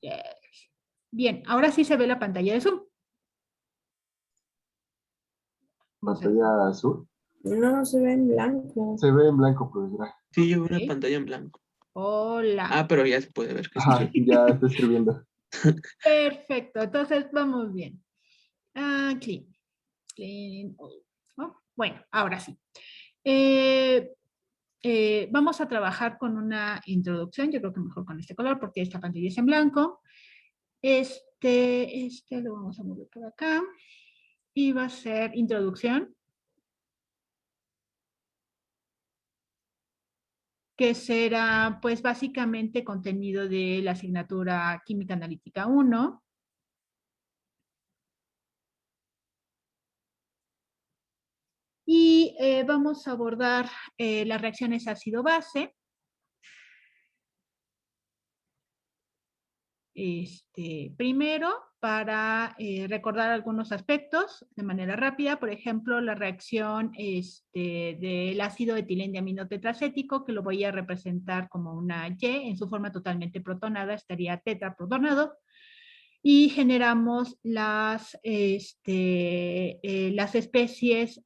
Yes. Bien, ahora sí se ve la pantalla de Zoom. ¿Pantalla azul? No, se ve en blanco. Se ve en blanco, profesora. Sí, llevo una Ok. pantalla en blanco. Hola. Ah, pero ya se puede ver que sí. Ajá, ya está escribiendo. Perfecto, entonces vamos bien. Clean. Clean. Oh, bueno, ahora sí. Vamos a trabajar con una introducción, yo creo que mejor con este color porque esta pantalla es en blanco. Este lo vamos a mover por acá y va a ser introducción, que será pues básicamente contenido de la asignatura Química Analítica 1. Y vamos a abordar las reacciones ácido-base. Primero, para recordar algunos aspectos de manera rápida, por ejemplo, la reacción del ácido etilendiaminotetracético, que lo voy a representar como una Y en su forma totalmente protonada, estaría tetraprotonado. Y generamos las especies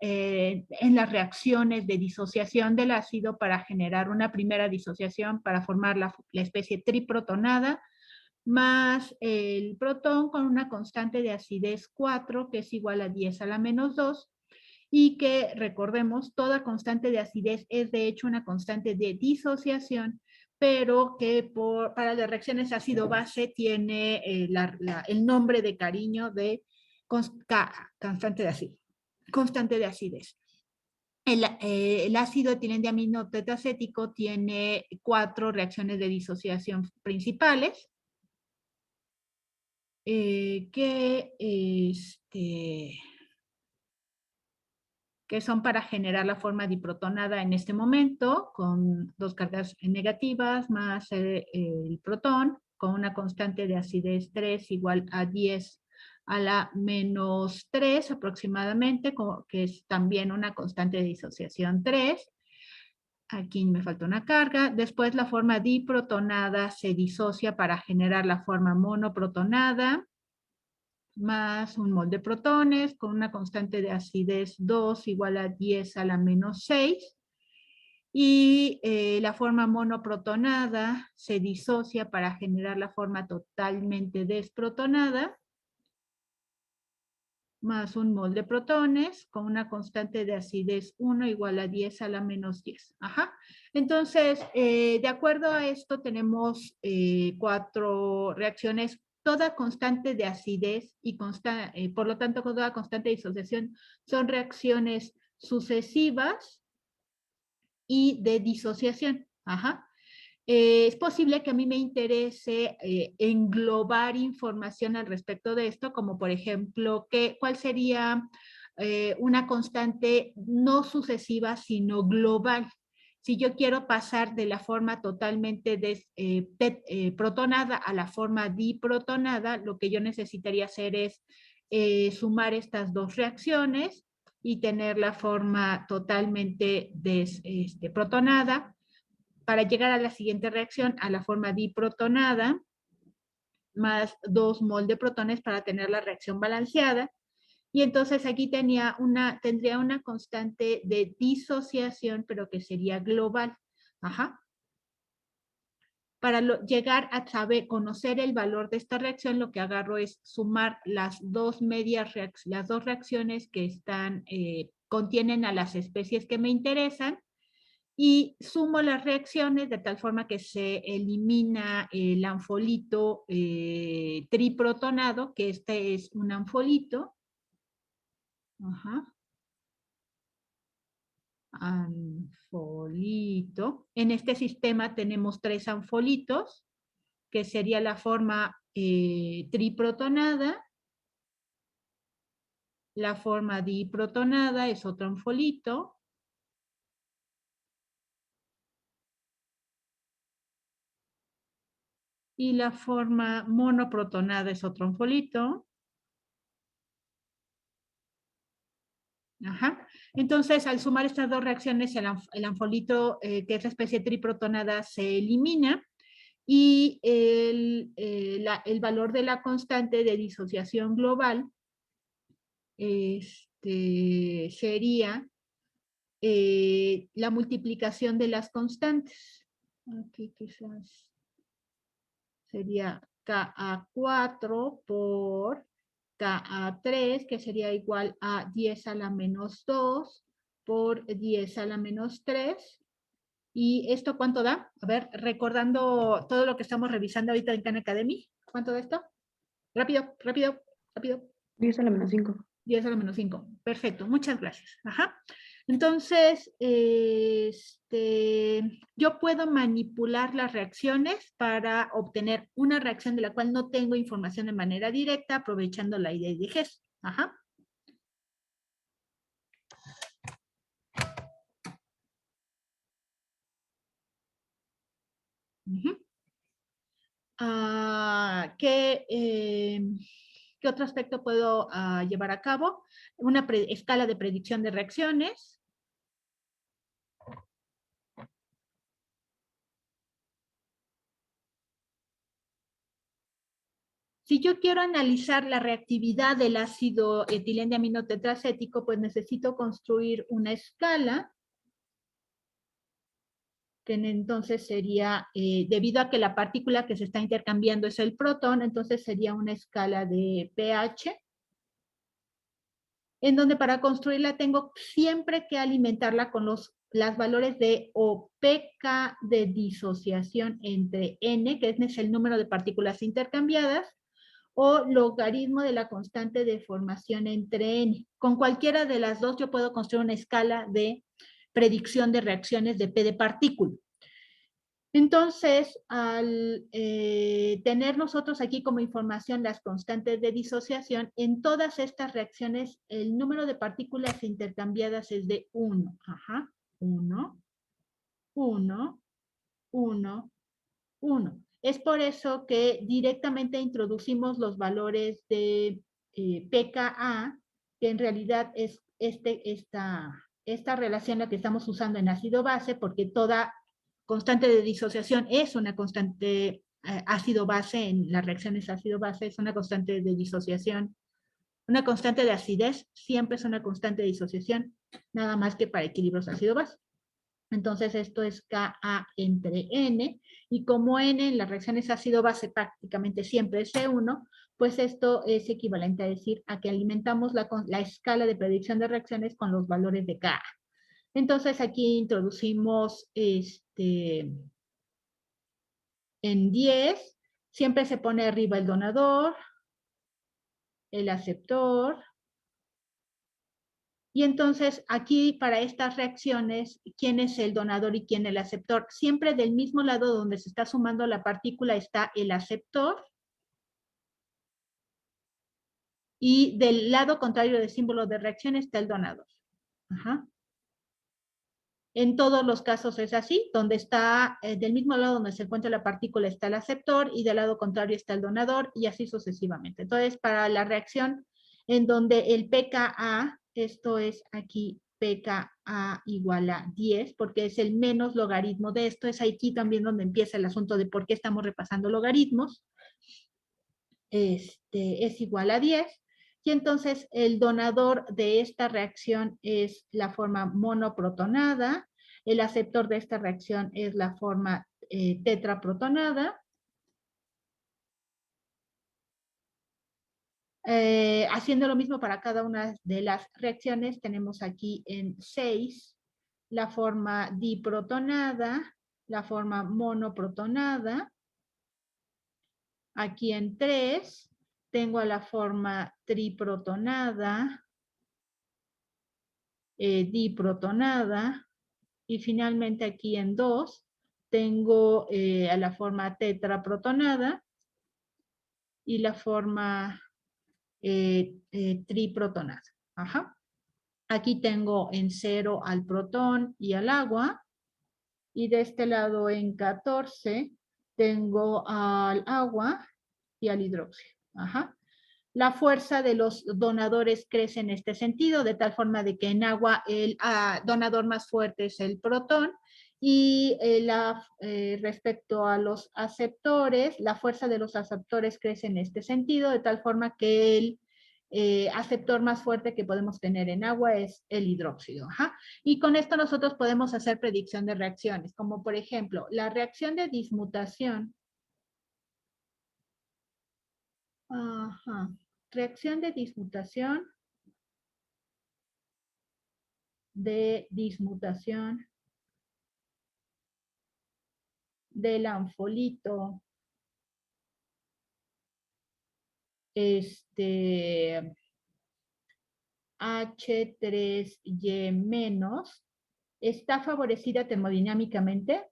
en las reacciones de disociación del ácido para generar una primera disociación para formar la especie triprotonada, más el protón con una constante de acidez 4, que es igual a 10 a la menos 2, y que, recordemos, toda constante de acidez es de hecho una constante de disociación, pero que para las reacciones ácido-base tiene el nombre de cariño de constante de acidez. Constante de acidez. El ácido etilendiaminotetracético tiene 4 reacciones de disociación principales, que son para generar la forma diprotonada en este momento, con 2 cargas negativas más el protón, con una constante de acidez 3 igual a 10 a la menos 3 aproximadamente, que es también una constante de disociación 3. Aquí me falta una carga. Después la forma diprotonada se disocia para generar la forma monoprotonada, más un mol de protones con una constante de acidez 2 igual a 10 a la menos 6. Y la forma monoprotonada se disocia para generar la forma totalmente desprotonada, más un mol de protones con una constante de acidez 1 igual a 10 a la menos 10. Ajá. Entonces, de acuerdo a esto tenemos 4 reacciones. Toda constante de acidez y por lo tanto toda constante de disociación son reacciones sucesivas y de disociación. Ajá. Es posible que a mí me interese englobar información al respecto de esto, como por ejemplo, ¿cuál sería una constante no sucesiva, sino global? Si yo quiero pasar de la forma totalmente protonada a la forma diprotonada, lo que yo necesitaría hacer es sumar estas 2 reacciones y tener la forma totalmente protonada, para llegar a la siguiente reacción, a la forma diprotonada, más 2 mol de protones para tener la reacción balanceada. Y entonces aquí tendría una constante de disociación, pero que sería global. Ajá. Para llegar a conocer el valor de esta reacción, lo que agarro es sumar las 2 reacciones que contienen a las especies que me interesan, y sumo las reacciones de tal forma que se elimina el anfolito triprotonado, que este es un anfolito. Ajá. Anfolito. En este sistema tenemos 3 anfolitos, que sería la forma triprotonada. La forma diprotonada es otro anfolito. Y la forma monoprotonada es otro anfolito. Ajá. Entonces, al sumar estas 2 reacciones, el anfolito, que es la especie triprotonada, se elimina, Y el valor de la constante de disociación global sería la multiplicación de las constantes. Aquí quizás sería Ka4 por Ka3, que sería igual a 10 a la menos 2 por 10 a la menos 3. ¿Y esto cuánto da? A ver, recordando todo lo que estamos revisando ahorita en Khan Academy. ¿Cuánto da esto? Rápido, rápido, rápido. 10 a la menos 5. 10 a la menos 5. Perfecto, muchas gracias. Ajá. Entonces, yo puedo manipular las reacciones para obtener una reacción de la cual no tengo información de manera directa, aprovechando la idea de Hess. Ajá. ¿Qué otro aspecto puedo llevar a cabo? Una escala de predicción de reacciones. Si yo quiero analizar la reactividad del ácido etilendiamino tetracético, pues necesito construir una escala, que entonces sería, debido a que la partícula que se está intercambiando es el protón, entonces sería una escala de pH, en donde para construirla tengo siempre que alimentarla con los valores de o pK de disociación entre N, que es el número de partículas intercambiadas, o logaritmo de la constante de formación entre N. Con cualquiera de las dos yo puedo construir una escala de predicción de reacciones de P de partícula. Entonces, al tener nosotros aquí como información las constantes de disociación, en todas estas reacciones el número de partículas intercambiadas es de 1. Ajá. 1, 1, 1, 1. Es por eso que directamente introducimos los valores de pKa, que en realidad es esta relación la que estamos usando en ácido-base, porque toda constante de disociación es una constante ácido-base, en las reacciones ácido-base es una constante de disociación. Una constante de acidez siempre es una constante de disociación, nada más que para equilibrios ácido-base. Entonces esto es Ka entre N, y como N en las reacciones ácido-base prácticamente siempre es C1, pues esto es equivalente a decir a que alimentamos la escala de predicción de reacciones con los valores de Ka. Entonces aquí introducimos en 10, siempre se pone arriba el donador, el aceptor, y entonces aquí para estas reacciones, ¿quién es el donador y quién el aceptor? Siempre del mismo lado donde se está sumando la partícula está el aceptor, y del lado contrario del símbolo de reacción está el donador. Ajá. En todos los casos es así, donde está, del mismo lado donde se encuentra la partícula está el aceptor, y del lado contrario está el donador, y así sucesivamente. Entonces, para la reacción en donde el pKa, esto es aquí pKa igual a 10, porque es el menos logaritmo de esto, es aquí también donde empieza el asunto de por qué estamos repasando logaritmos. Es igual a 10. Y entonces el donador de esta reacción es la forma monoprotonada, el aceptor de esta reacción es la forma tetraprotonada. Haciendo lo mismo para cada una de las reacciones, tenemos aquí en 6 la forma diprotonada, la forma monoprotonada. Aquí en 3 tengo a la forma triprotonada, diprotonada, y finalmente aquí en 2 tengo a la forma tetraprotonada y la forma triprotonada. Ajá. Aquí tengo en 0 al protón y al agua, y de este lado en 14 tengo al agua y al hidróxido. Ajá. La fuerza de los donadores crece en este sentido, de tal forma de que en agua el donador más fuerte es el protón, Y respecto a los aceptores, la fuerza de los aceptores crece en este sentido, de tal forma que el aceptor más fuerte que podemos tener en agua es el hidróxido. Ajá. Y con esto nosotros podemos hacer predicción de reacciones, como por ejemplo, la reacción de dismutación. Ajá. Reacción de dismutación. Del anfolito H3Y- está favorecida termodinámicamente.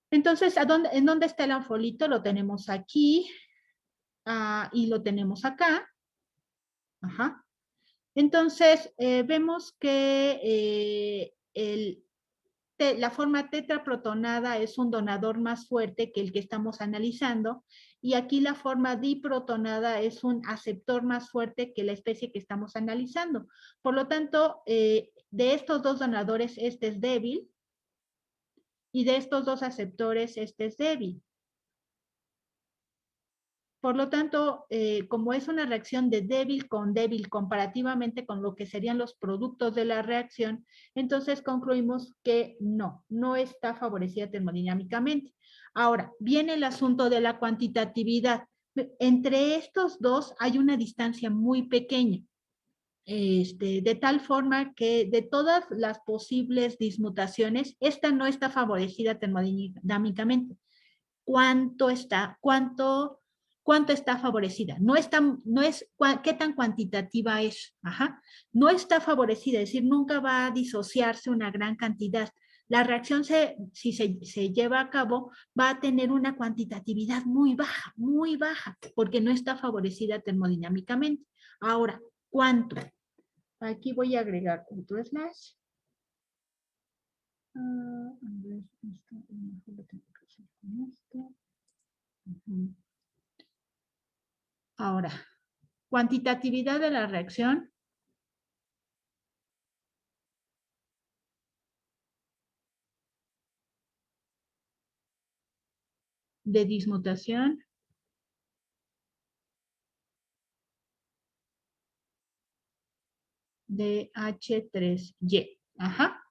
Entonces, ¿en dónde está el anfolito? Lo tenemos aquí y lo tenemos acá. Ajá. Entonces, vemos que la forma tetraprotonada es un donador más fuerte que el que estamos analizando, y aquí la forma diprotonada es un aceptor más fuerte que la especie que estamos analizando. Por lo tanto, de estos dos donadores, este es débil, y de estos dos aceptores, este es débil. Por lo tanto, como es una reacción de débil con débil comparativamente con lo que serían los productos de la reacción, entonces concluimos que no está favorecida termodinámicamente. Ahora, viene el asunto de la cuantitatividad. Entre estos dos hay una distancia muy pequeña. De tal forma que de todas las posibles dismutaciones, esta no está favorecida termodinámicamente. ¿Cuánto está favorecida? No es qué tan cuantitativa es. Ajá. No está favorecida, es decir, nunca va a disociarse una gran cantidad. La reacción, si se lleva a cabo, va a tener una cuantitatividad muy baja, porque no está favorecida termodinámicamente. Ahora, ¿cuánto? Aquí voy a agregar otro slash. Ahora, cuantitatividad de la reacción. De dismutación. De H3Y. Ajá.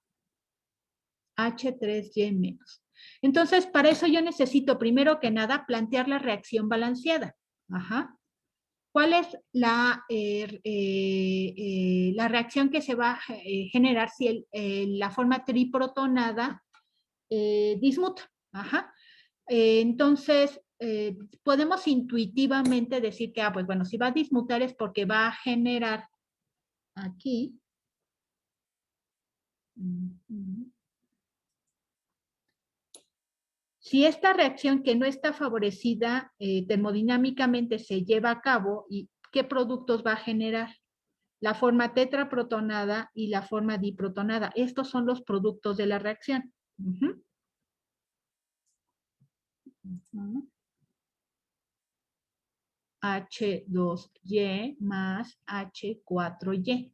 H3Y menos. Entonces, para eso yo necesito, primero que nada, plantear la reacción balanceada. Ajá. ¿Cuál es la reacción que se va a generar si la forma triprotonada dismuta? Ajá. Entonces, podemos intuitivamente decir que, pues bueno, si va a dismutar es porque va a generar aquí. Si esta reacción que no está favorecida termodinámicamente se lleva a cabo, ¿y qué productos va a generar? La forma tetraprotonada y la forma diprotonada. Estos son los productos de la reacción. H2Y más H4Y.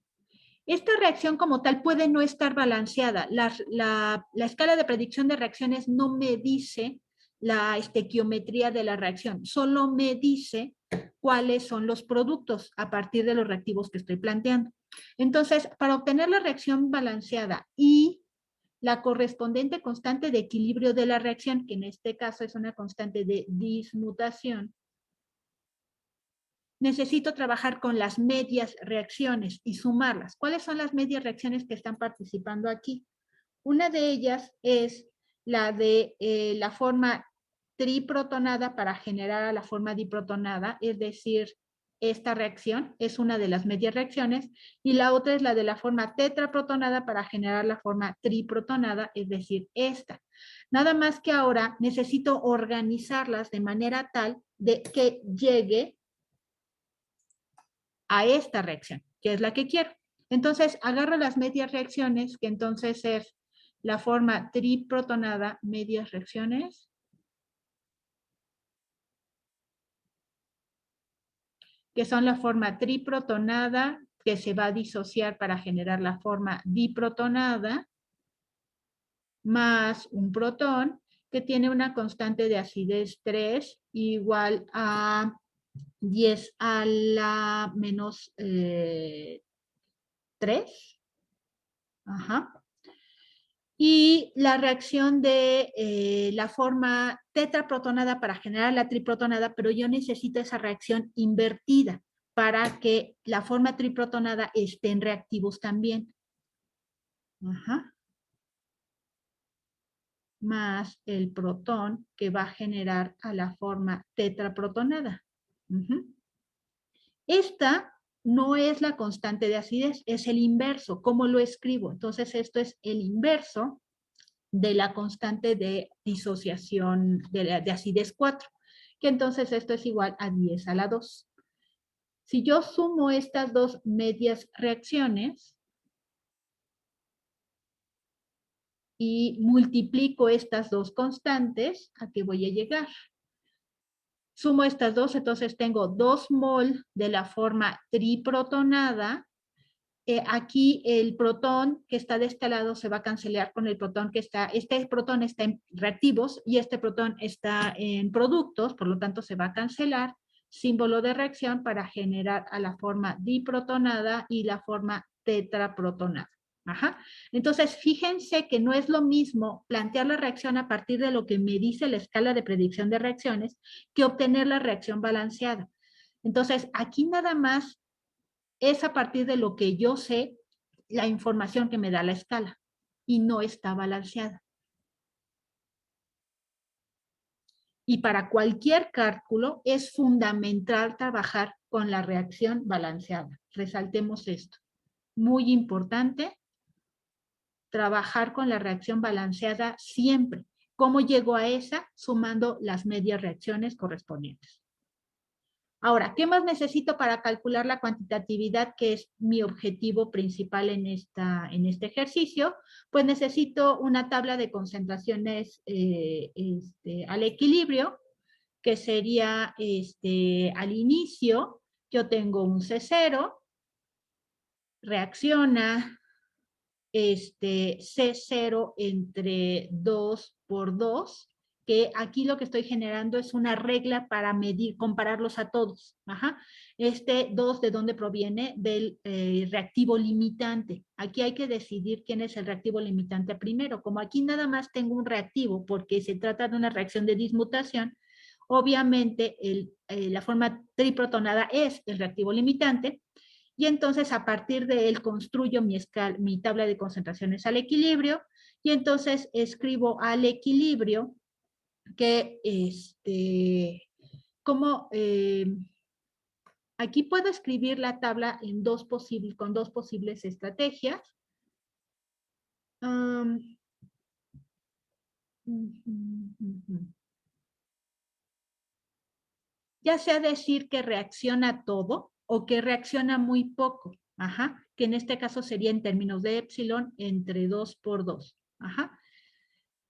Esta reacción como tal puede no estar balanceada. La escala de predicción de reacciones no me dice la estequiometría de la reacción, solo me dice cuáles son los productos a partir de los reactivos que estoy planteando. Entonces, para obtener la reacción balanceada y la correspondiente constante de equilibrio de la reacción, que en este caso es una constante de dismutación, necesito trabajar con las medias reacciones y sumarlas. ¿Cuáles son las medias reacciones que están participando aquí? Una de ellas es la de la forma triprotonada para generar a la forma diprotonada, es decir, esta reacción es una de las medias reacciones, y la otra es la de la forma tetraprotonada para generar la forma triprotonada, es decir, esta. Nada más que ahora necesito organizarlas de manera tal de que llegue a esta reacción, que es la que quiero. Entonces, agarro las medias reacciones, que entonces es la forma triprotonada, medias reacciones. que son la forma triprotonada, que se va a disociar para generar la forma diprotonada, más un protón, que tiene una constante de acidez 3 igual a 10 a la menos 3. Ajá. Y la reacción de la forma tetraprotonada para generar la triprotonada, pero yo necesito esa reacción invertida para que la forma triprotonada esté en reactivos también. Ajá. Más el protón que va a generar a la forma tetraprotonada. Esta no es la constante de acidez, es el inverso. ¿Cómo lo escribo? Entonces esto es el inverso de la constante de disociación de acidez 4, que entonces esto es igual a 10 a la 2. Si yo sumo estas dos medias reacciones y multiplico estas dos constantes, ¿a qué voy a llegar? Sumo estas dos, entonces tengo 2 mol de la forma triprotonada. Aquí el protón que está de este lado se va a cancelar con el protón que está, este protón está en reactivos y este protón está en productos, por lo tanto se va a cancelar, símbolo de reacción para generar a la forma diprotonada y la forma tetraprotonada. Ajá. Entonces, fíjense que no es lo mismo plantear la reacción a partir de lo que me dice la escala de predicción de reacciones que obtener la reacción balanceada. Entonces, aquí nada más es a partir de lo que yo sé, la información que me da la escala, y no está balanceada. Y para cualquier cálculo es fundamental trabajar con la reacción balanceada. Resaltemos esto. Muy importante trabajar con la reacción balanceada siempre. ¿Cómo llego a esa? Sumando las medias reacciones correspondientes. Ahora, ¿qué más necesito para calcular la cuantitatividad, que es mi objetivo principal en este ejercicio? Pues necesito una tabla de concentraciones al equilibrio, que sería al inicio, yo tengo un C0, reacciona C0 entre 2 por 2, que aquí lo que estoy generando es una regla para medir, compararlos a todos. Ajá. 2, ¿de dónde proviene? Del reactivo limitante. Aquí hay que decidir quién es el reactivo limitante primero. Como aquí nada más tengo un reactivo, porque se trata de una reacción de dismutación, obviamente la forma triprotonada es el reactivo limitante, y entonces a partir de él construyo mi tabla de concentraciones al equilibrio, y entonces escribo al equilibrio que aquí puedo escribir la tabla en con dos posibles estrategias. Ya sea decir que reacciona todo o que reacciona muy poco. Ajá, que en este caso sería en términos de epsilon entre 2 por 2. Ajá.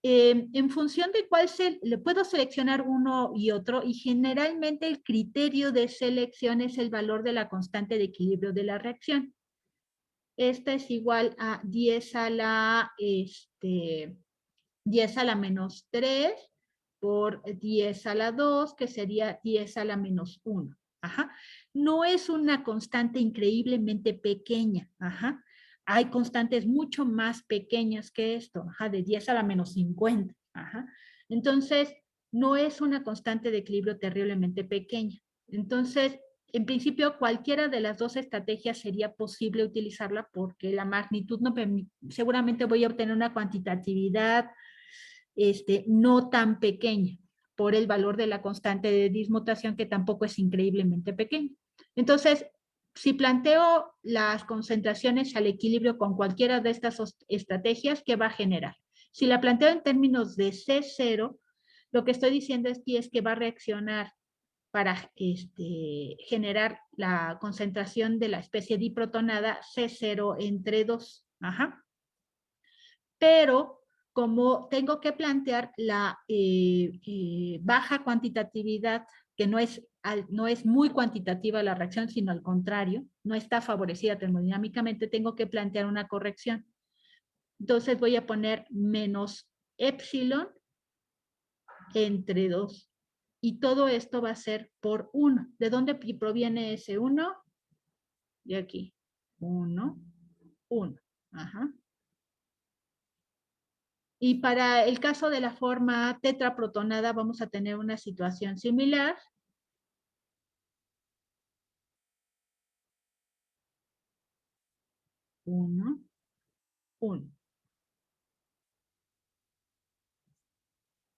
En función de cuál le puedo seleccionar uno y otro, y generalmente el criterio de selección es el valor de la constante de equilibrio de la reacción. Esta es igual a 10 a la 10 a la menos 3 por 10 a la 2, que sería 10 a la menos 1. Ajá. No es una constante increíblemente pequeña. Ajá. Hay constantes mucho más pequeñas que esto, ajá, de 10 a la menos 50. Ajá. Entonces, no es una constante de equilibrio terriblemente pequeña. Entonces, en principio, cualquiera de las dos estrategias sería posible utilizarla, porque la magnitud no permite, seguramente voy a obtener una cuantitatividad no tan pequeña por el valor de la constante de dismutación, que tampoco es increíblemente pequeña. Entonces, si planteo las concentraciones al equilibrio con cualquiera de estas estrategias, ¿qué va a generar? Si la planteo en términos de C0, lo que estoy diciendo aquí es que va a reaccionar para generar la concentración de la especie diprotonada C0 entre 2. Ajá. Pero como tengo que plantear la baja cuantitatividad que no es muy cuantitativa la reacción, sino al contrario, no está favorecida termodinámicamente, tengo que plantear una corrección. Entonces voy a poner menos epsilon entre 2. Y todo esto va a ser por 1. ¿De dónde proviene ese 1? De aquí. 1, 1. Ajá. Y para el caso de la forma tetraprotonada vamos a tener una situación similar. Uno, 1.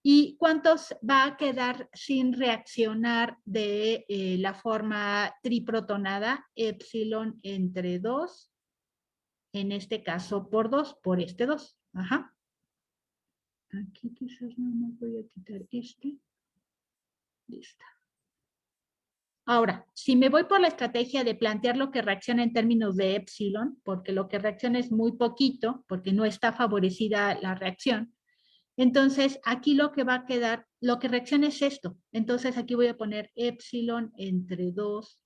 ¿Y cuántos va a quedar sin reaccionar de la forma triprotonada? Epsilon entre 2, en este caso por 2, por este 2. Ajá. Aquí quizás no me voy a quitar este. Listo. Ahora, si me voy por la estrategia de plantear lo que reacciona en términos de epsilon, porque lo que reacciona es muy poquito, porque no está favorecida la reacción, entonces aquí lo que va a quedar, lo que reacciona es esto. Entonces aquí voy a poner epsilon entre 2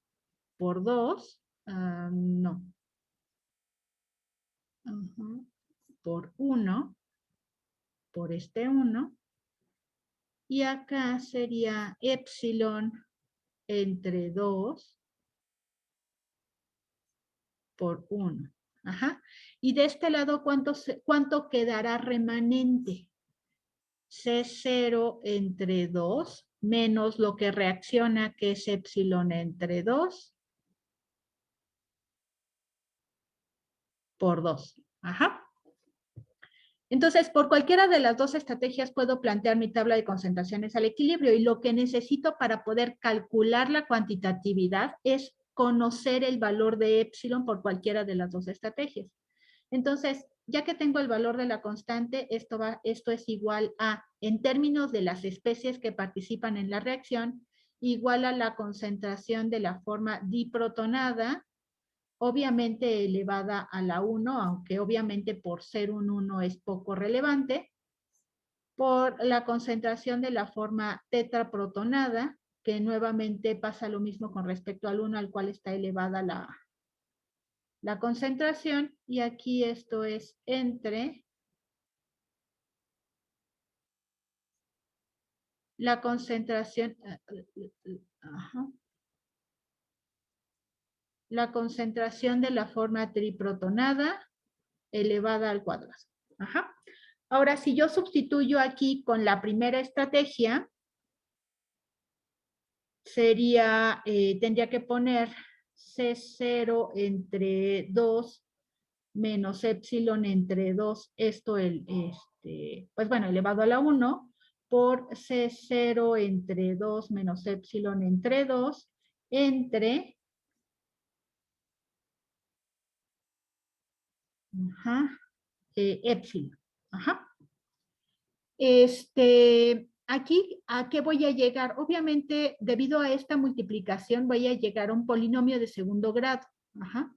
por 2, no, por 1, por este 1, y acá sería epsilon entre 2 por 1. Ajá. Y de este lado, ¿cuánto quedará remanente? C0 entre 2 menos lo que reacciona, que es epsilon entre 2 por 2. Ajá. Entonces, por cualquiera de las dos estrategias puedo plantear mi tabla de concentraciones al equilibrio, y lo que necesito para poder calcular la cuantitatividad es conocer el valor de epsilon por cualquiera de las dos estrategias. Entonces, ya que tengo el valor de la constante, esto es igual a, en términos de las especies que participan en la reacción, igual a la concentración de la forma diprotonada, obviamente elevada a la 1, aunque obviamente por ser un 1 es poco relevante, por la concentración de la forma tetraprotonada, que nuevamente pasa lo mismo con respecto al 1, al cual está elevada la concentración, y aquí esto es entre la concentración, la concentración de la forma triprotonada elevada al cuadrado. Ajá. Ahora, si yo sustituyo aquí con la primera estrategia, sería, tendría que poner C0 entre 2 menos epsilon entre 2, esto pues bueno, elevado a la 1, por C0 entre 2 menos epsilon entre 2, entre epsilon. Ajá. Aquí, ¿a qué voy a llegar? Obviamente, debido a esta multiplicación, voy a llegar a un polinomio de segundo grado. Ajá.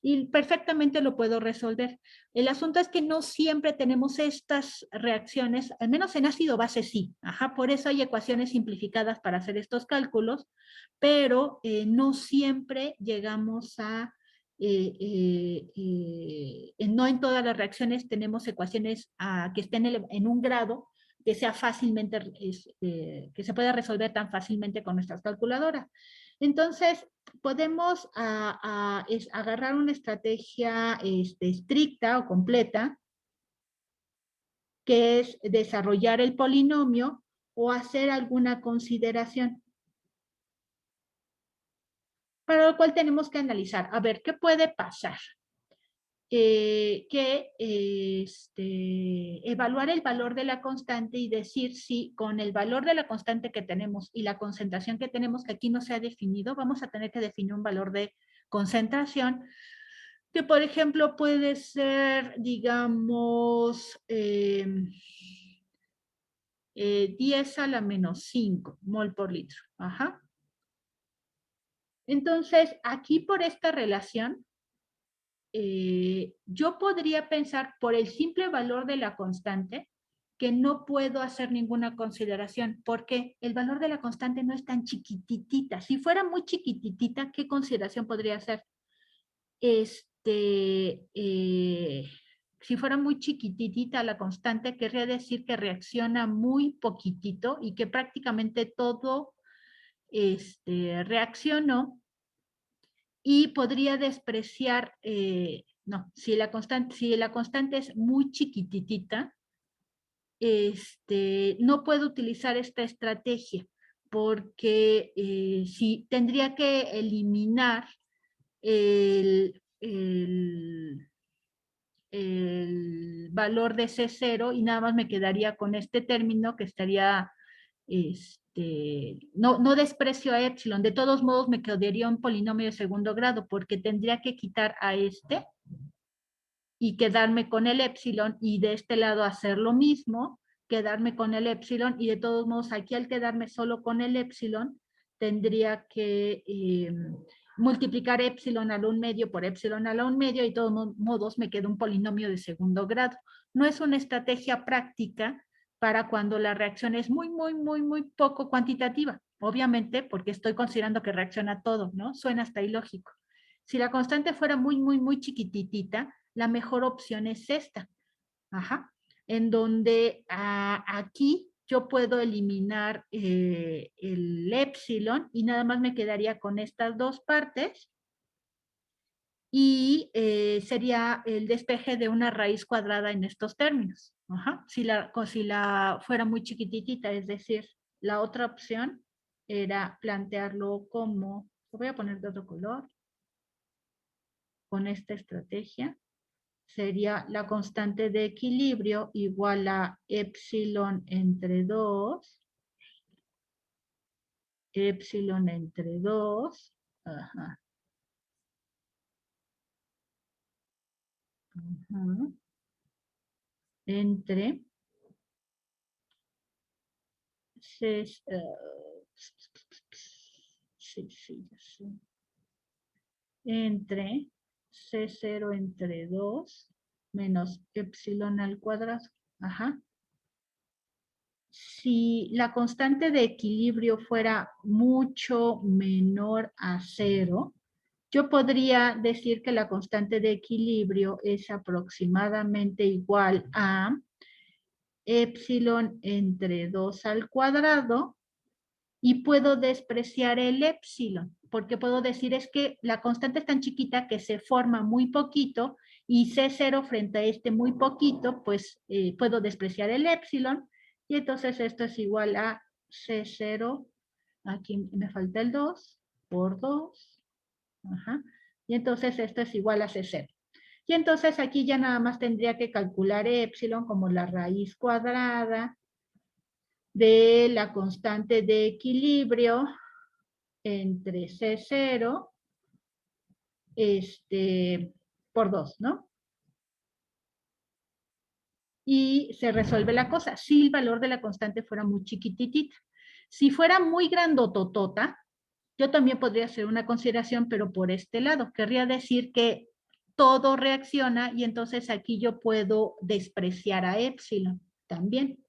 Y perfectamente lo puedo resolver. El asunto es que no siempre tenemos estas reacciones, al menos en ácido base sí. Ajá, por eso hay ecuaciones simplificadas para hacer estos cálculos, pero no siempre llegamos a, no en todas las reacciones tenemos ecuaciones que estén en un grado que sea fácilmente, que se pueda resolver tan fácilmente con nuestras calculadoras. Entonces, podemos agarrar una estrategia estricta o completa, que es desarrollar el polinomio o hacer alguna consideración. Para lo cual tenemos que analizar, a ver, ¿qué puede pasar? Evaluar el valor de la constante y decir si con el valor de la constante que tenemos y la concentración que tenemos, que aquí no se ha definido, vamos a tener que definir un valor de concentración que, por ejemplo, puede ser, digamos, 10 a la menos 5 mol por litro. Ajá. Entonces, aquí por esta relación, yo podría pensar por el simple valor de la constante que no puedo hacer ninguna consideración porque el valor de la constante no es tan chiquititita. Si fuera muy chiquititita, ¿qué consideración podría hacer? Si fuera muy chiquititita la constante, querría decir que reacciona muy poquitito y que prácticamente todo reaccionó y podría despreciar, no, si la constante es muy chiquititita, no puedo utilizar esta estrategia porque si tendría que eliminar el valor de C0 y nada más me quedaría con este término que estaría, no desprecio a epsilon, de todos modos me quedaría un polinomio de segundo grado porque tendría que quitar a este y quedarme con el epsilon y de este lado hacer lo mismo, quedarme con el epsilon y de todos modos aquí al quedarme solo con el epsilon tendría que multiplicar epsilon a la 1/2 por epsilon a la 1/2 y de todos modos me queda un polinomio de segundo grado. No es una estrategia práctica para cuando la reacción es muy poco cuantitativa. Obviamente porque estoy considerando que reacciona todo, ¿no? Suena hasta ilógico. Si la constante fuera muy chiquititita, la mejor opción es esta. Ajá. En donde aquí yo puedo eliminar el epsilon y nada más me quedaría con estas dos partes y sería el despeje de una raíz cuadrada en estos términos. Ajá. Si la fuera muy chiquititita, es decir, la otra opción era plantearlo como, lo voy a poner de otro color, con esta estrategia. Sería la constante de equilibrio igual a epsilon entre 2. Epsilon entre 2. Ajá. Ajá. Entre entre C0 entre 2 menos epsilon al cuadrado. Ajá. Si la constante de equilibrio fuera mucho menor a 0, yo podría decir que la constante de equilibrio es aproximadamente igual a epsilon entre 2 al cuadrado y puedo despreciar el epsilon, porque puedo decir es que la constante es tan chiquita que se forma muy poquito y C0 frente a este muy poquito, pues puedo despreciar el epsilon y entonces esto es igual a C0, aquí me falta el 2, por 2, ajá, y entonces esto es igual a C0. Y entonces aquí ya nada más tendría que calcular epsilon como la raíz cuadrada de la constante de equilibrio entre C0 por 2, ¿no? Y se resuelve la cosa. Si el valor de la constante fuera muy chiquititita. Si fuera muy grandototota, yo también podría hacer una consideración, pero por este lado. Querría decir que todo reacciona y entonces aquí yo puedo despreciar a epsilon también.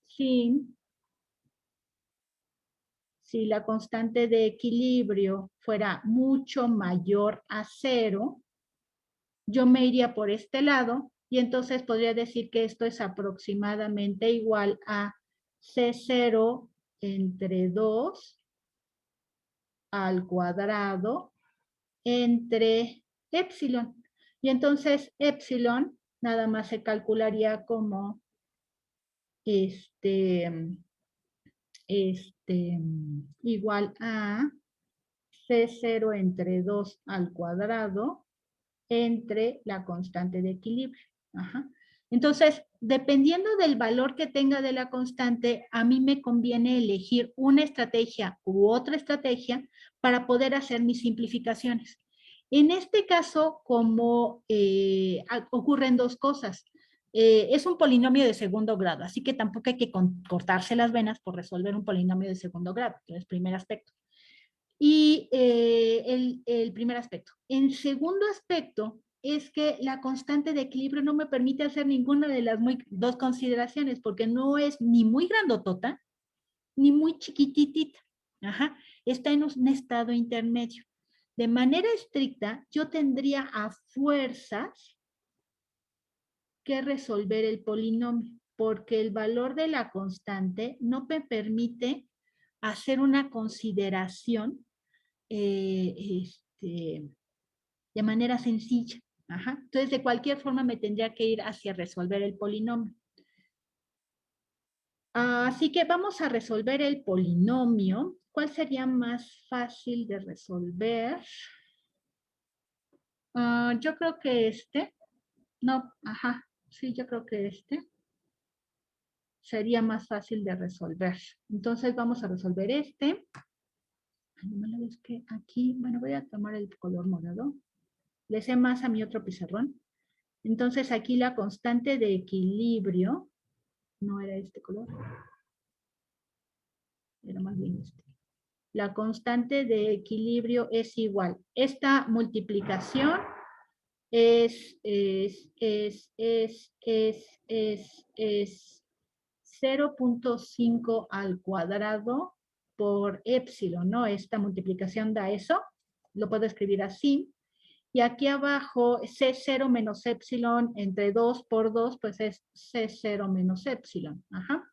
Si la constante de equilibrio fuera mucho mayor a 0, yo me iría por este lado y entonces podría decir que esto es aproximadamente igual a C0 entre 2 al cuadrado entre epsilon. Y entonces epsilon nada más se calcularía como igual a C0 entre 2 al cuadrado entre la constante de equilibrio. Ajá. Entonces, dependiendo del valor que tenga de la constante, a mí me conviene elegir una estrategia u otra estrategia para poder hacer mis simplificaciones. En este caso, como ocurren dos cosas. Es un polinomio de segundo grado, así que tampoco hay que cortarse las venas por resolver un polinomio de segundo grado, que es el primer aspecto. Y el primer aspecto. En segundo aspecto, es que la constante de equilibrio no me permite hacer ninguna de las dos consideraciones, porque no es ni muy grandotota, ni muy chiquititita. Ajá. Está en un estado intermedio. De manera estricta, yo tendría a fuerzas que resolver el polinomio, porque el valor de la constante no me permite hacer una consideración de manera sencilla. Ajá. Entonces, de cualquier forma, me tendría que ir hacia resolver el polinomio. Así que vamos a resolver el polinomio. ¿Cuál sería más fácil de resolver? Yo creo que este. No, ajá. Sí, yo creo que este sería más fácil de resolver. Entonces vamos a resolver este. Es que aquí, bueno, voy a tomar el color morado. Le sé más a mi otro pizarrón. Entonces aquí la constante de equilibrio, no era este color, era más bien este. La constante de equilibrio es igual. Esta multiplicación es 0.5 al cuadrado por epsilon, ¿no? Esta multiplicación da eso. Lo puedo escribir así. Y aquí abajo, C0 menos epsilon entre 2 por 2, pues es C0 menos epsilon. Ajá.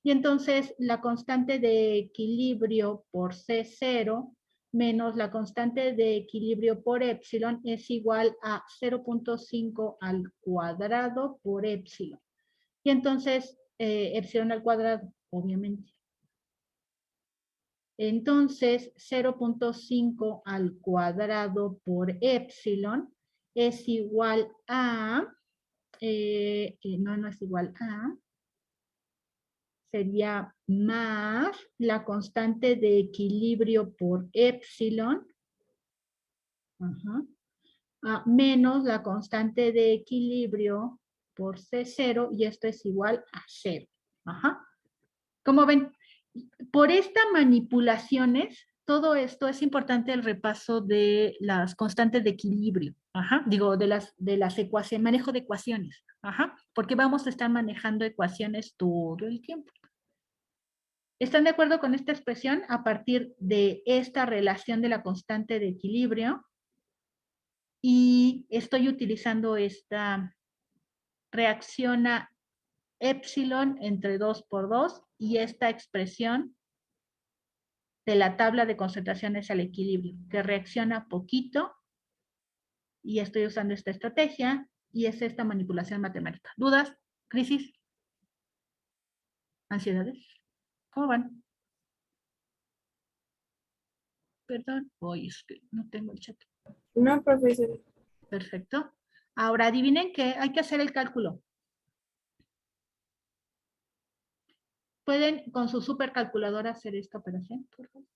Y entonces la constante de equilibrio por C0 menos la constante de equilibrio por epsilon es igual a 0.5 al cuadrado por epsilon. Y entonces, epsilon al cuadrado, obviamente. Entonces, 0.5 al cuadrado por epsilon es igual a, no es igual a, sería más la constante de equilibrio por epsilon, menos la constante de equilibrio por C0, y esto es igual a 0. Ajá. Como ven, por estas manipulaciones, todo esto es importante el repaso de las constantes de equilibrio. Ajá. Digo, de las ecuaciones, manejo de ecuaciones. Ajá. Porque vamos a estar manejando ecuaciones todo el tiempo. ¿Están de acuerdo con esta expresión? A partir de esta relación de la constante de equilibrio, y estoy utilizando esta reacción a epsilon entre 2 por 2 y esta expresión de la tabla de concentraciones al equilibrio, que reacciona poquito, y estoy usando esta estrategia, y es esta manipulación matemática. ¿Dudas? ¿Crisis? ¿Ansiedades? ¿Cómo van? Perdón, hoy es que no tengo el chat. No, profesor. Perfecto. Ahora adivinen que hay que hacer el cálculo. ¿Pueden con su supercalculadora hacer esta operación, por favor?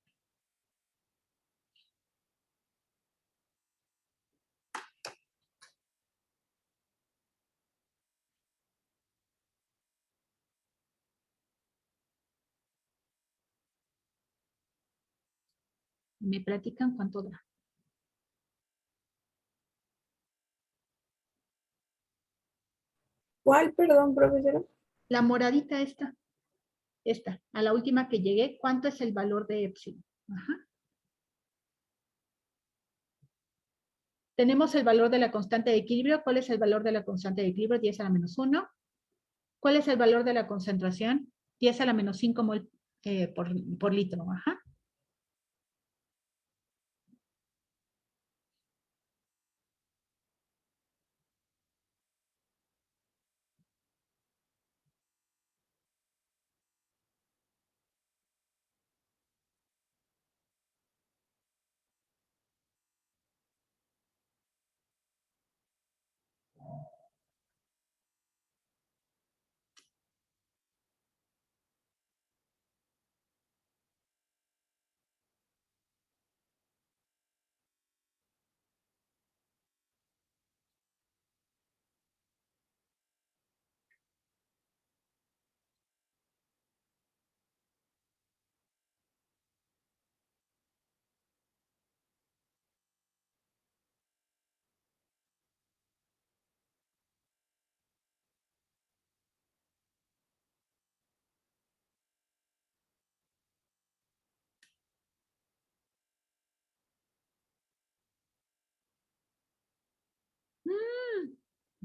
¿Me platican cuánto da? ¿Cuál, perdón, profesora? La moradita esta, a la última que llegué, ¿cuánto es el valor de epsilon? Ajá. Tenemos el valor de la constante de equilibrio. ¿Cuál es el valor de la constante de equilibrio? 10 a la menos 1. ¿Cuál es el valor de la concentración? 10 a la menos 5 mol por litro. Ajá.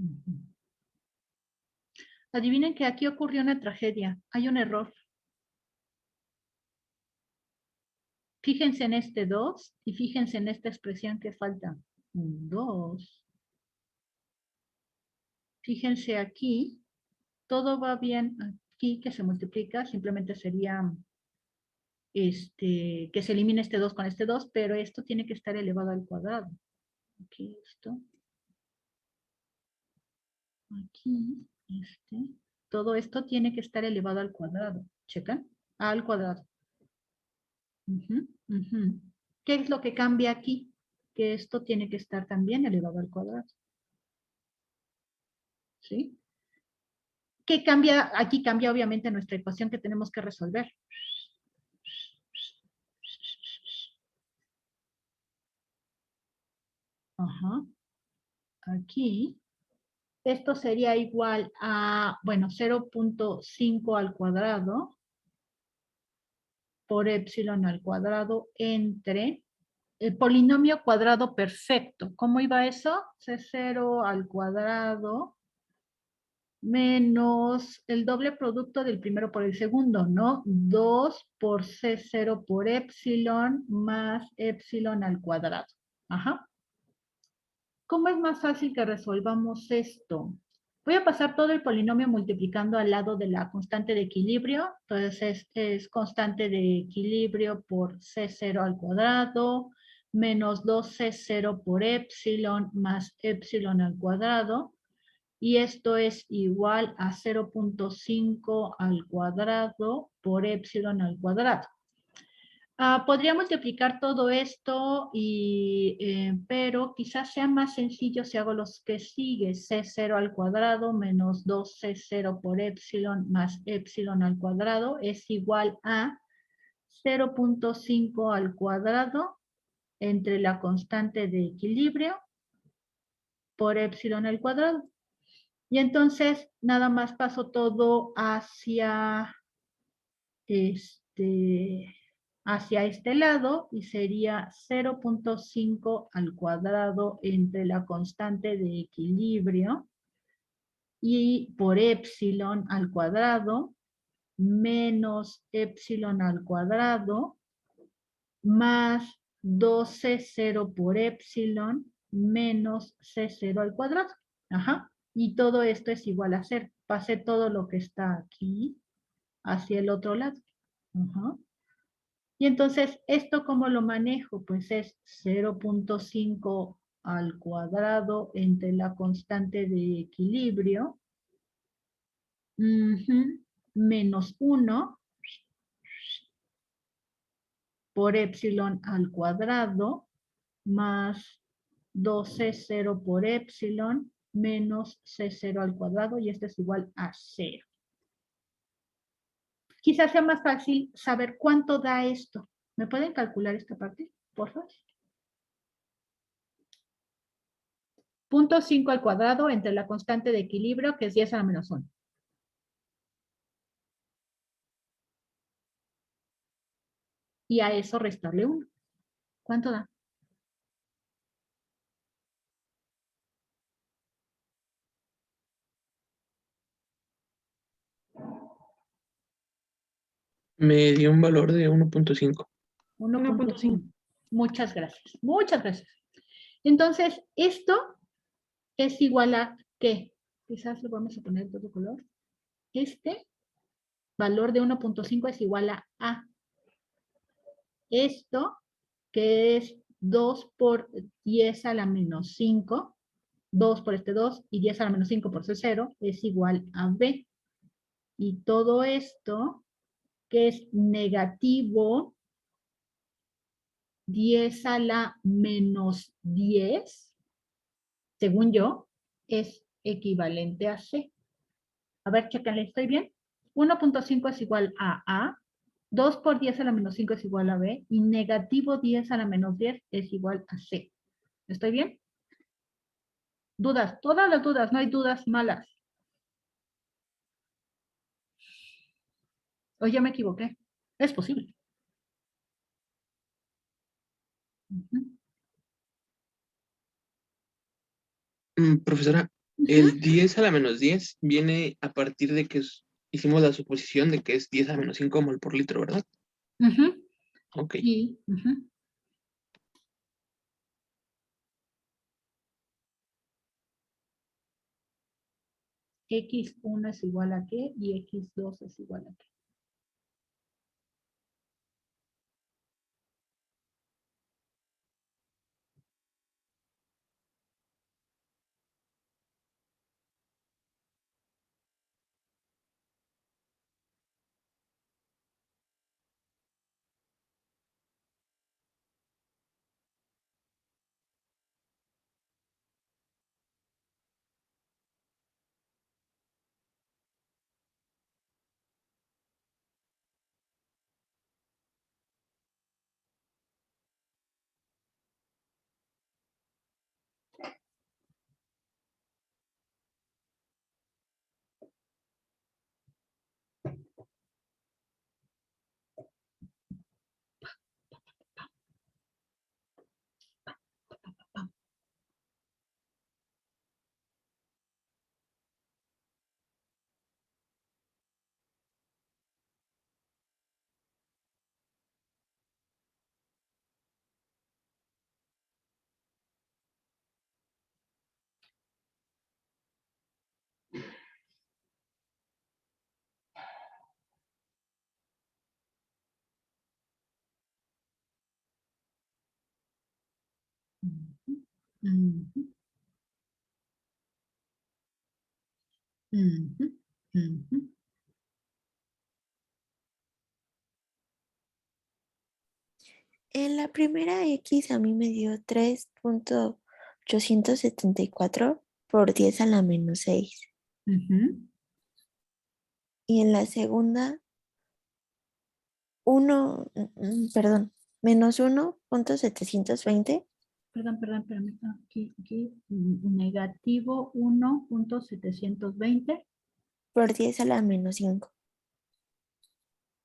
Ujú. Adivinen que aquí ocurrió una tragedia. Hay un error. Fíjense en este 2 y fíjense en esta expresión que falta. Un 2. Fíjense aquí. Todo va bien aquí que se multiplica. Simplemente sería que se elimine este 2 con este 2, pero esto tiene que estar elevado al cuadrado. Aquí esto. Aquí, todo esto tiene que estar elevado al cuadrado. ¿Checan? Al cuadrado. Ujú, ujú. ¿Qué es lo que cambia aquí? Que esto tiene que estar también elevado al cuadrado. ¿Sí? ¿Qué cambia? Aquí cambia obviamente nuestra ecuación que tenemos que resolver. Ajá. Aquí. Esto sería igual a, bueno, 0.5 al cuadrado por epsilon al cuadrado entre el polinomio cuadrado perfecto. ¿Cómo iba eso? C0 al cuadrado menos el doble producto del primero por el segundo, ¿no? 2 por C0 por epsilon más epsilon al cuadrado. Ajá. ¿Cómo es más fácil que resolvamos esto? Voy a pasar todo el polinomio multiplicando al lado de la constante de equilibrio. Entonces es constante de equilibrio por C0 al cuadrado menos 2C0 por epsilon más epsilon al cuadrado. Y esto es igual a 0.5 al cuadrado por epsilon al cuadrado. Podría multiplicar todo esto, pero quizás sea más sencillo si hago los que sigue. C0 al cuadrado menos 2C0 por epsilon más epsilon al cuadrado es igual a 0.5 al cuadrado entre la constante de equilibrio por epsilon al cuadrado. Y entonces nada más paso todo hacia hacia este lado y sería 0.5 al cuadrado entre la constante de equilibrio y por epsilon al cuadrado menos epsilon al cuadrado más 2C0 por epsilon menos C0 al cuadrado. Ajá. Y todo esto es igual a 0. Pasé todo lo que está aquí hacia el otro lado. Ajá. Y entonces, ¿esto cómo lo manejo? Pues es 0.5 al cuadrado entre la constante de equilibrio menos 1 por epsilon al cuadrado más 2C0 por epsilon menos C0 al cuadrado y esto es igual a 0. Quizás sea más fácil saber cuánto da esto. ¿Me pueden calcular esta parte, por favor? 0.5 al cuadrado entre la constante de equilibrio, que es 10 a la menos 1. Y a eso restarle 1. ¿Cuánto da? Me dio un valor de 1.5. 1.5. Muchas gracias. Muchas gracias. Entonces, esto es igual a ¿qué? Quizás lo vamos a poner de otro color. Este valor de 1.5 es igual a esto, que es 2 por 10 a la menos 5, 2 por este 2 y 10 a la menos 5 por C0 es igual a B. Y todo esto, que es negativo 10 a la menos 10, según yo, es equivalente a C. A ver, chéquenle, ¿estoy bien? 1.5 es igual a A, 2 por 10 a la menos 5 es igual a B, y negativo 10 a la menos 10 es igual a C. ¿Estoy bien? Dudas, todas las dudas, no hay dudas malas. O ya me equivoqué. Es posible. Profesora, El 10 a la menos 10 viene a partir de que hicimos la suposición de que es 10 a la menos 5 mol por litro, ¿verdad? Ujú. Ok. Y, ujú. X1 es igual a qué y X2 es igual a qué. Ujú, ujú, ujú, ujú. En la primera X a mí me dio 3.874 por 10 a la menos 6. Ujú. Y en la segunda, perdón, menos 1.720 Perdón, espérame. Aquí, negativo 1.720. por 10 a la menos 5.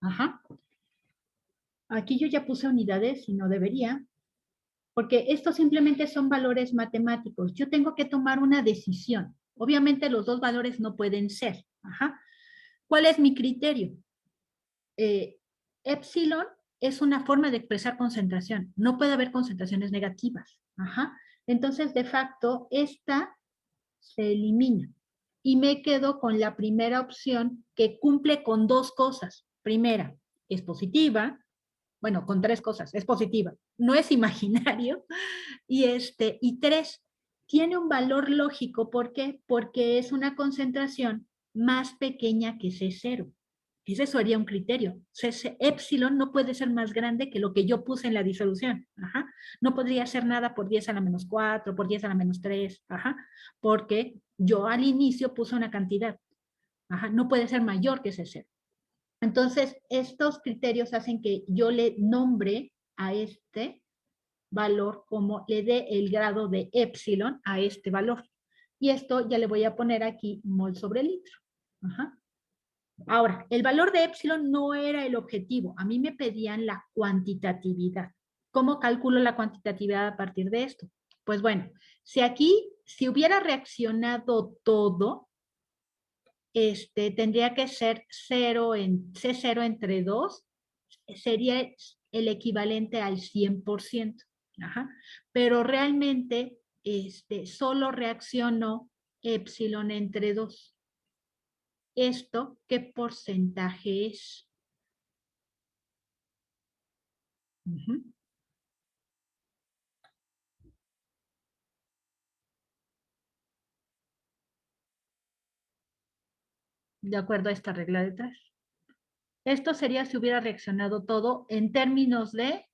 Ajá. Aquí yo ya puse unidades y no debería, porque estos simplemente son valores matemáticos. Yo tengo que tomar una decisión. Obviamente los dos valores no pueden ser. Ajá. ¿Cuál es mi criterio? Epsilon es una forma de expresar concentración. No puede haber concentraciones negativas. Ajá. Entonces, de facto, esta se elimina. Y me quedo con la primera opción que cumple con dos cosas. Primera, es positiva. Bueno, con tres cosas. Es positiva. No es imaginario. Y tres, tiene un valor lógico. ¿Por qué? Porque es una concentración más pequeña que C0. Ese sería un criterio. Epsilon no puede ser más grande que lo que yo puse en la disolución. Ajá. No podría ser nada por 10 a la menos 4, por 10 a la menos 3. Ajá. Porque yo al inicio puse una cantidad. Ajá. No puede ser mayor que ese cero. Entonces, estos criterios hacen que yo le nombre a este valor como le dé el grado de epsilon a este valor. Y esto ya le voy a poner aquí mol sobre litro. Ajá. Ahora, el valor de epsilon no era el objetivo. A mí me pedían la cuantitatividad. ¿Cómo calculo la cuantitatividad a partir de esto? Pues bueno, si hubiera reaccionado todo, tendría que ser C0 entre 2, sería el equivalente al 100%. Ajá. Pero realmente solo reaccionó epsilon entre 2. ¿Esto qué porcentaje es? Ujú. De acuerdo a esta regla de tres. Esto sería si hubiera reaccionado todo en términos de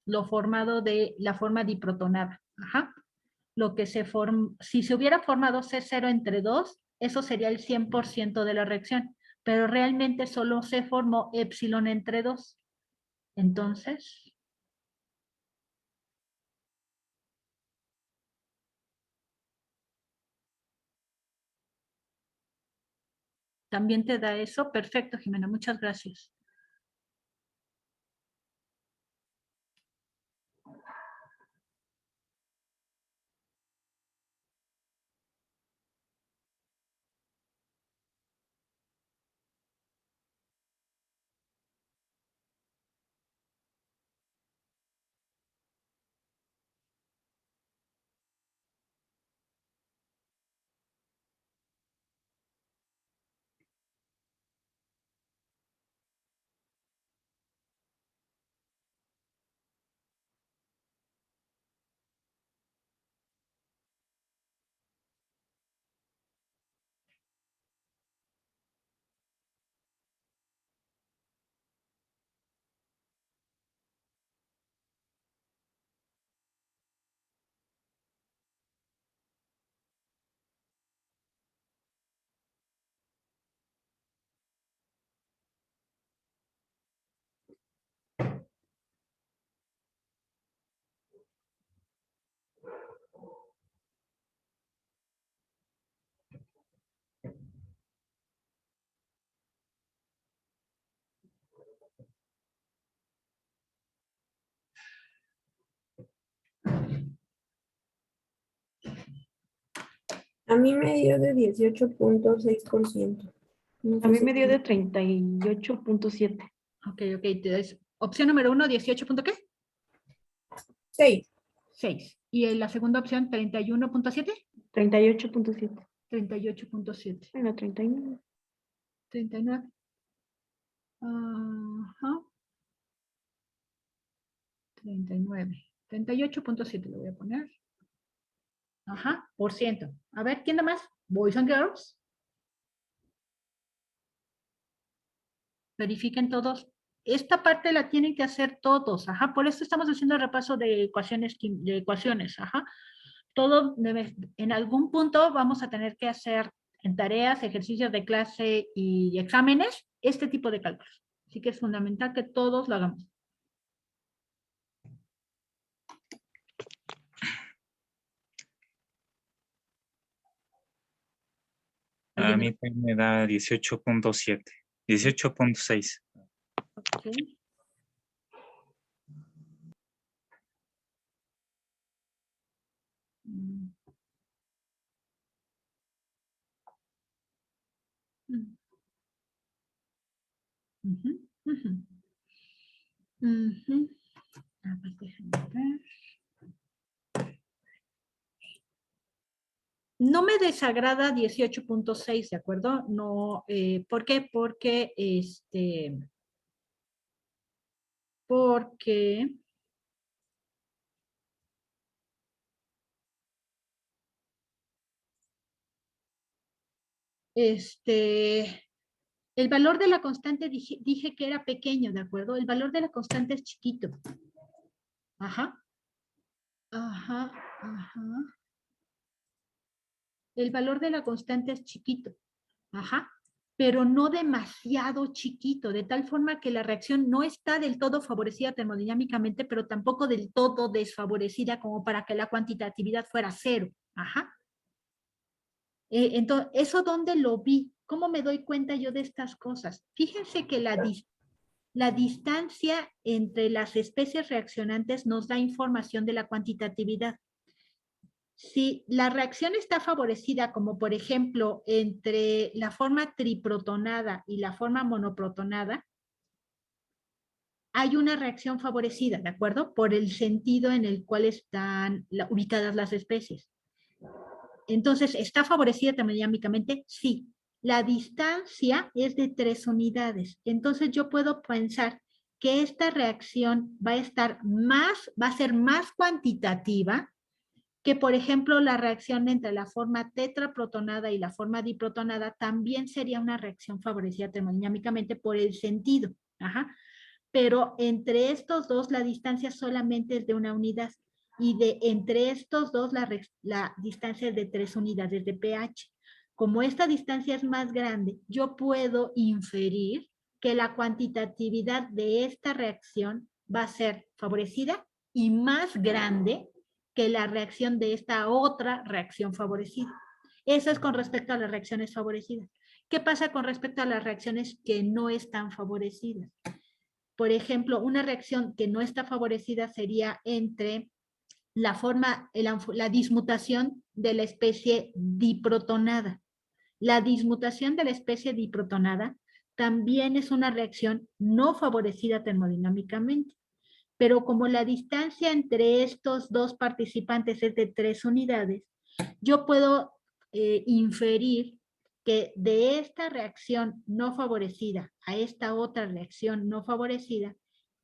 lo formado de la forma diprotonada. Ajá. Si se hubiera formado C0 entre 2, eso sería el 100% de la reacción, pero realmente solo se formó epsilon entre 2. Entonces, ¿también te da eso? Perfecto, Jimena, muchas gracias. A mí me dio de 18.6%. No A sé mí si- me dio de 38.7. Ok, entonces, opción número 1, 18 punto ¿qué? 6. 6. Y en la segunda opción, 31.7. 38.7. 38.7. Bueno, 39. 39. Ajá. 39. 38.7 lo voy a poner. Ajá, por ciento. A ver, ¿quién da más? Boys and girls. Verifiquen todos. Esta parte la tienen que hacer todos. Ajá, por eso estamos haciendo el repaso de ecuaciones. Ajá. Todo en algún punto vamos a tener que hacer en tareas, ejercicios de clase y exámenes, este tipo de cálculos. Así que es fundamental que todos lo hagamos. A mí pues me da 18.7, 18.6. Ok. Mm. Mm. Ujú, ujú. Ujú. A ver, déjenme ver. No me desagrada 18.6, ¿de acuerdo? No, ¿por qué? Porque el valor de la constante dije que era pequeño, ¿de acuerdo? El valor de la constante es chiquito. Ajá. Ajá, ajá. El valor de la constante es chiquito. Ajá. Pero no demasiado chiquito, de tal forma que la reacción no está del todo favorecida termodinámicamente, pero tampoco del todo desfavorecida como para que la cuantitatividad fuera cero. Ajá. Entonces, ¿eso dónde lo vi? ¿Cómo me doy cuenta yo de estas cosas? Fíjense que la distancia entre las especies reaccionantes nos da información de la cuantitatividad. Si la reacción está favorecida, como por ejemplo entre la forma triprotonada y la forma monoprotonada, hay una reacción favorecida, ¿de acuerdo? Por el sentido en el cual están ubicadas las especies. Entonces, ¿está favorecida termodinámicamente? Sí. La distancia es de 3 unidades. Entonces, yo puedo pensar que esta reacción va a ser más cuantitativa que, por ejemplo, la reacción entre la forma tetraprotonada y la forma diprotonada también sería una reacción favorecida termodinámicamente por el sentido. Ajá. Pero entre estos dos la distancia solamente es de 1 unidad y entre estos dos la distancia es de 3 unidades de pH. Como esta distancia es más grande, yo puedo inferir que la cuantitatividad de esta reacción va a ser favorecida y más grande que la reacción de esta otra reacción favorecida. Eso es con respecto a las reacciones favorecidas. ¿Qué pasa con respecto a las reacciones que no están favorecidas? Por ejemplo, una reacción que no está favorecida sería entre la dismutación de la especie diprotonada. La dismutación de la especie diprotonada también es una reacción no favorecida termodinámicamente. Pero como la distancia entre estos dos participantes es de 3 unidades, yo puedo inferir que de esta reacción no favorecida a esta otra reacción no favorecida,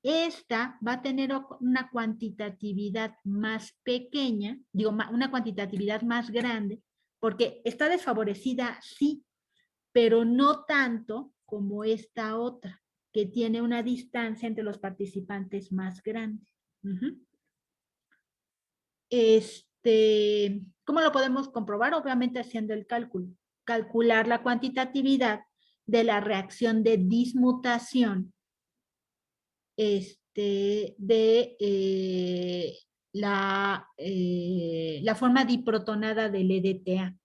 esta va a tener una cuantitatividad más pequeña, digo, una cuantitatividad más grande, porque está desfavorecida, sí, pero no tanto como esta otra, que tiene una distancia entre los participantes más grande. ¿Cómo lo podemos comprobar? Obviamente haciendo el cálculo. Calcular la cuantitatividad de la reacción de dismutación de la forma diprotonada del EDTA.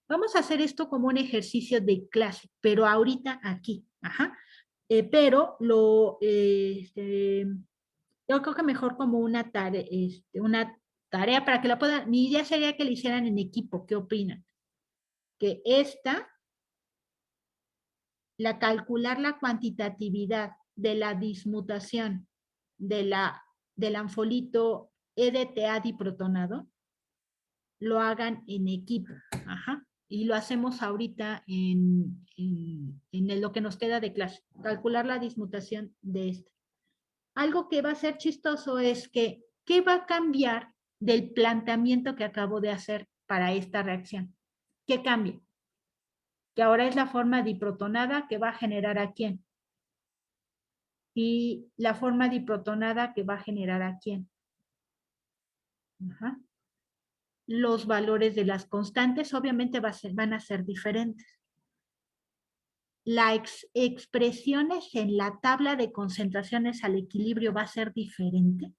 Vamos a hacer esto como un ejercicio de clase, pero ahorita aquí. Ajá. Pero yo creo que mejor como una tarea para que la puedan, mi idea sería que lo hicieran en equipo, ¿qué opinan? que calcular la cuantitatividad de la dismutación del anfolito EDTA diprotonado, lo hagan en equipo. Ajá. Y lo hacemos ahorita en lo que nos queda de clase. Calcular la dismutación de esta. Algo que va a ser chistoso es que, ¿qué va a cambiar del planteamiento que acabo de hacer para esta reacción? ¿Qué cambia? Que ahora es la forma diprotonada que va a generar a quién. Y la forma diprotonada que va a generar a quién. Ajá. Los valores de las constantes obviamente van a ser diferentes. Las expresiones en la tabla de concentraciones al equilibrio va a ser diferente.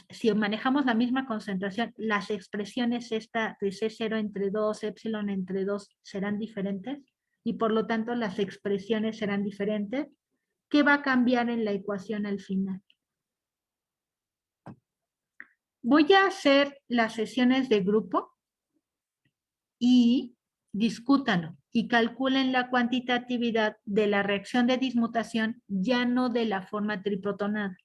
Si manejamos la misma concentración, las expresiones esta de C0 entre 2, epsilon entre 2 serán diferentes y por lo tanto las expresiones serán diferentes. ¿Qué va a cambiar en la ecuación al final? Voy a hacer las sesiones de grupo y discútanlo y calculen la cuantitatividad de la reacción de dismutación ya no de la forma triprotonada,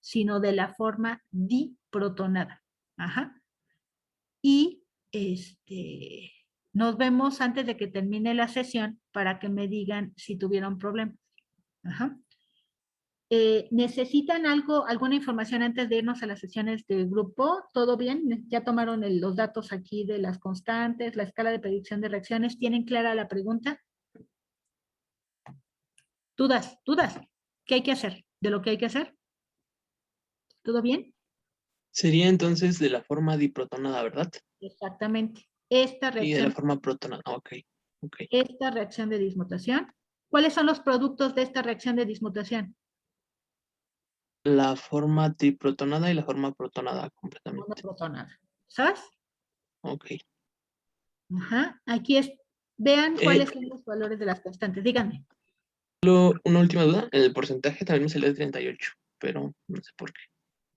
sino de la forma diprotonada. Ajá. Y nos vemos antes de que termine la sesión para que me digan si tuvieron problemas. Ajá. ¿Necesitan alguna información antes de irnos a las sesiones de grupo? ¿Todo bien? ¿Ya tomaron los datos aquí de las constantes, la escala de predicción de reacciones? ¿Tienen clara la pregunta? ¿Dudas? ¿Qué hay que hacer? ¿De lo que hay que hacer? ¿Todo bien? Sería entonces de la forma diprotonada, ¿verdad? Exactamente. Esta Y de la reacción, forma protonada. Ok. esta reacción de dismutación. ¿Cuáles son los productos de esta reacción de dismutación? La forma triprotonada y la forma protonada completamente. Monoprotonada. ¿Sabes? Ok. Ajá. Aquí vean cuáles son los valores de las constantes. Díganme. Una última duda. El porcentaje también me salió de 38, pero no sé por qué.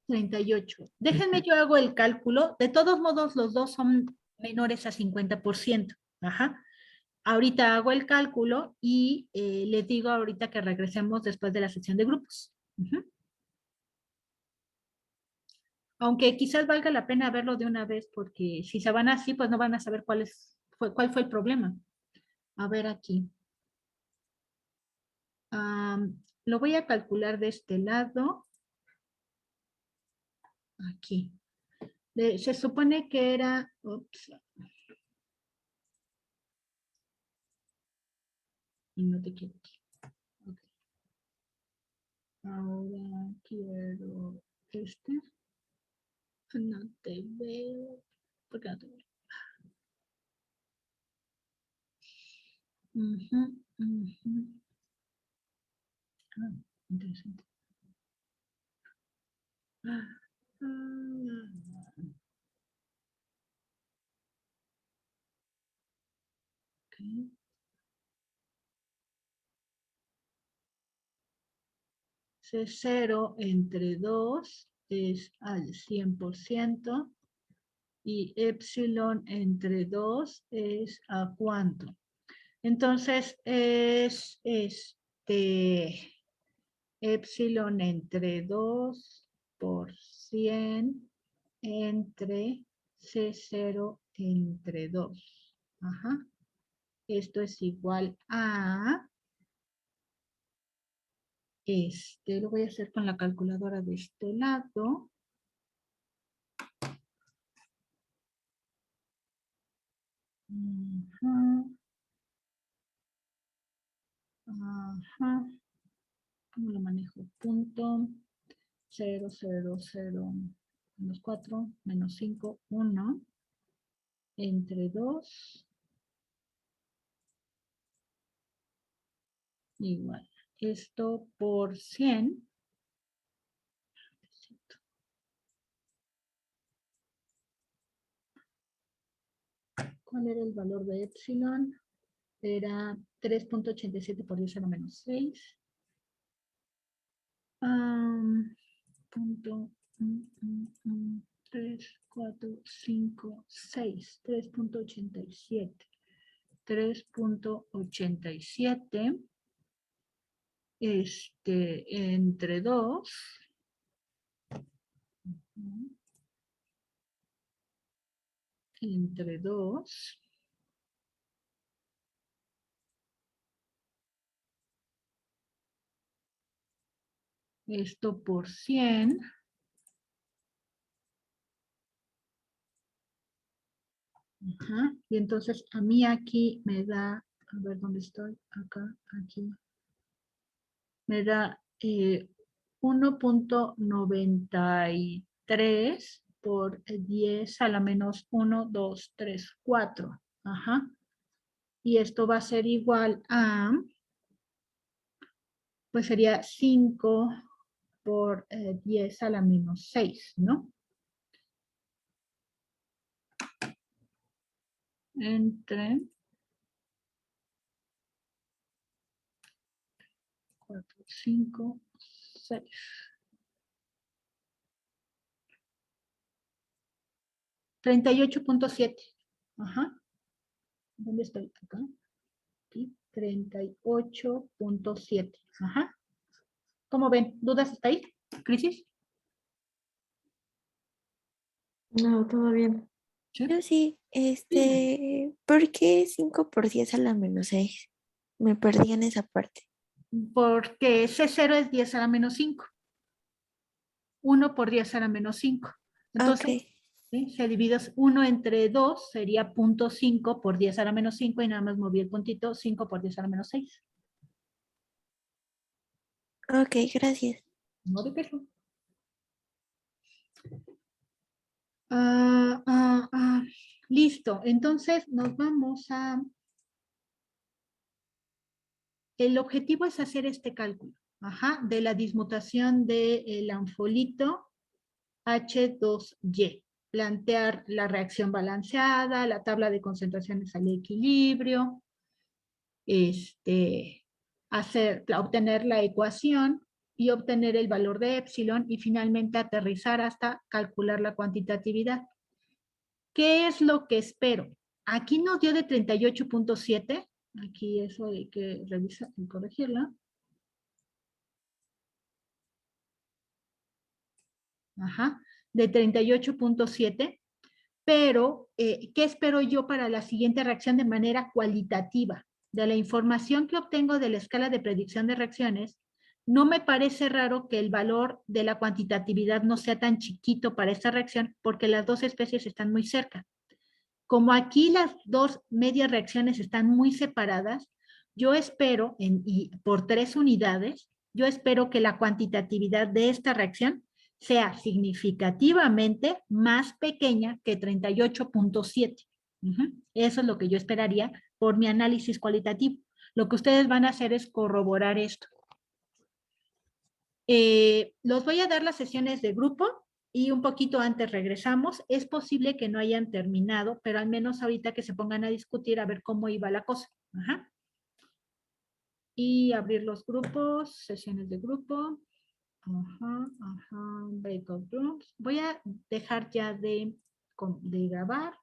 38. Déjenme yo hago el cálculo. De todos modos, los dos son menores a 50%. Ajá. Ahorita hago el cálculo y les digo ahorita que regresemos después de la sección de grupos. Ujú. Aunque quizás valga la pena verlo de una vez, porque si se van así, pues no van a saber cuál fue el problema. A ver aquí. Lo voy a calcular de este lado. Aquí. Se supone que era... Ups. Y no te quiero aquí. Okay. Ahora quiero este. No te veo. ¿Por qué no te veo? Interesante. Okay. C0 entre 2 es al 100% y epsilon entre 2 es a cuánto. Entonces es epsilon entre 2 por 100 entre C0 entre 2. Ajá. Esto es igual a... lo voy a hacer con la calculadora de este lado. Ajá. ¿Cómo lo manejo? Punto 0, 0, 0, menos 4, menos 5, 1, entre 2, igual. Esto por 100. ¿Cuál era el valor de epsilon? Era 3.87 por 10 a la menos 6. Punto. 3, 4, 5, 6, 3.87. 3.87 entre 2 entre 2 esto por 100 ajá, y entonces a mí aquí me da, a ver dónde estoy, acá, aquí, me da 1.93 por 10 a la menos 1, 2, 3, 4. Ajá. Y esto va a ser igual a, pues sería 5 por 10 a la menos 6, ¿no? Entre 4, 5, 6. 38.7. Ajá. ¿Dónde estoy? Acá. Aquí. 38.7. Ajá. ¿Cómo ven? ¿Dudas hasta ahí? ¿Crisis? No, todo bien. Yo sí, ¿por qué 5 por 10 a la menos 6? Me perdí en esa parte. Porque C0 es 10 a la menos 5. 1 por 10 a la menos 5. Entonces, Ok, ¿sí? Se divide 1 entre 2, sería 0.5 por 10 a la menos 5 y nada más moví el puntito 5 por 10 a la menos 6. ok, gracias. No de peso. Listo, entonces nos vamos a... El objetivo es hacer este cálculo, ajá, de la dismutación del anfolito H2Y. Plantear la reacción balanceada, la tabla de concentraciones al equilibrio, obtener la ecuación y obtener el valor de epsilon y finalmente aterrizar hasta calcular la cuantitatividad. ¿Qué es lo que espero? Aquí nos dio de 38.7. Aquí eso hay que revisar y corregirla. Ajá, de 38.7. Pero, ¿qué espero yo para la siguiente reacción de manera cualitativa? De la información que obtengo de la escala de predicción de reacciones, no me parece raro que el valor de la cuantitatividad no sea tan chiquito para esta reacción porque las dos especies están muy cerca. Como aquí las dos medias reacciones están muy separadas, yo espero, y por 3 unidades, yo espero que la cuantitatividad de esta reacción sea significativamente más pequeña que 38.7. Eso es lo que yo esperaría por mi análisis cualitativo. Lo que ustedes van a hacer es corroborar esto. Los voy a dar las sesiones de grupo y un poquito antes regresamos. Es posible que no hayan terminado, pero al menos ahorita que se pongan a discutir a ver cómo iba la cosa. Ajá. Y abrir los grupos, sesiones de grupo. Ajá, ajá, breakout rooms. Voy a dejar ya de grabar.